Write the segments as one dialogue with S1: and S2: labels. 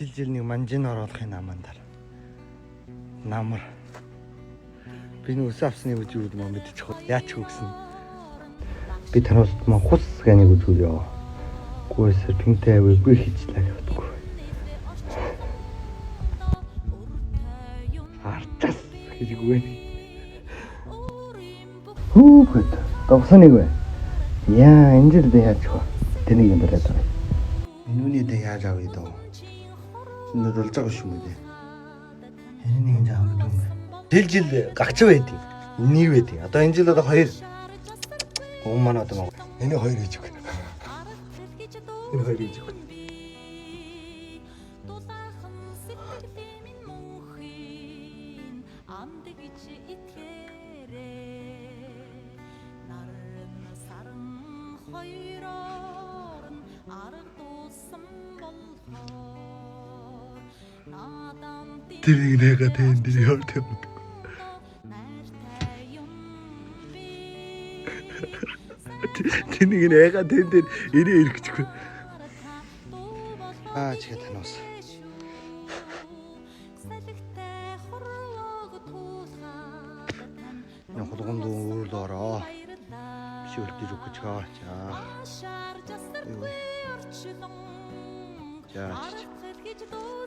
S1: Жил нэг манжин оруулахын намандар. Намар. Би нүс авсны үжүүд маа мэдчих. Яач хөгсөн. Би танаас маа хус ганыг үзүүлээ. Гүйсэр пинтэй аваагүй хийчлээ явахгүй. Артас хийггүй. Хүүхэд тогсоныг вэ? Яа, энэ жил дэ яаж вэ? Тэнийг юм бариад байна. Энүүний дэ яаж авъя дөө? Энд болж байгаа шүү дээ. Энэ нэг жаа гэдэг юм бэ? Жил гагч байдیں۔ Энийг байдیں۔ Одоо энэ жил одоо 2. Манай одоо маа. Энэ 2 хийж өгнө. Энэ 2 хийж өгнө. Тэрийг нэгэ тэнд ярьдаг. Тэнийг нэгэ тэнд ирээ ирэхчихгүй. Чигээ танаас. Я хулганд өөрлөө ороо. Биш үлдэж өгч байгаа. За.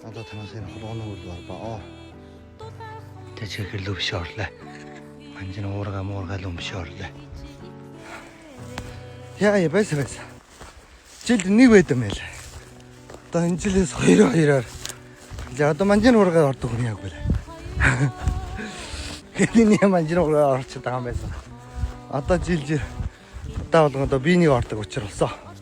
S1: Одоо танаас энэ хулганы үйлдвэр баа. Тэжиг хэлүү биш орлоо. Манжин уурга муургаал юм биш орлоо. Яа байсан. Жилд нэг байд юм байл. Одоо энэ жилээс 2-2-оор. За одоо манжин уургаа ордог хүн яг байл. Хэний манжин уургаа орчих байгаа юм байсан. Одоо жил удаа болгоно би нэг ордог учраас болсон.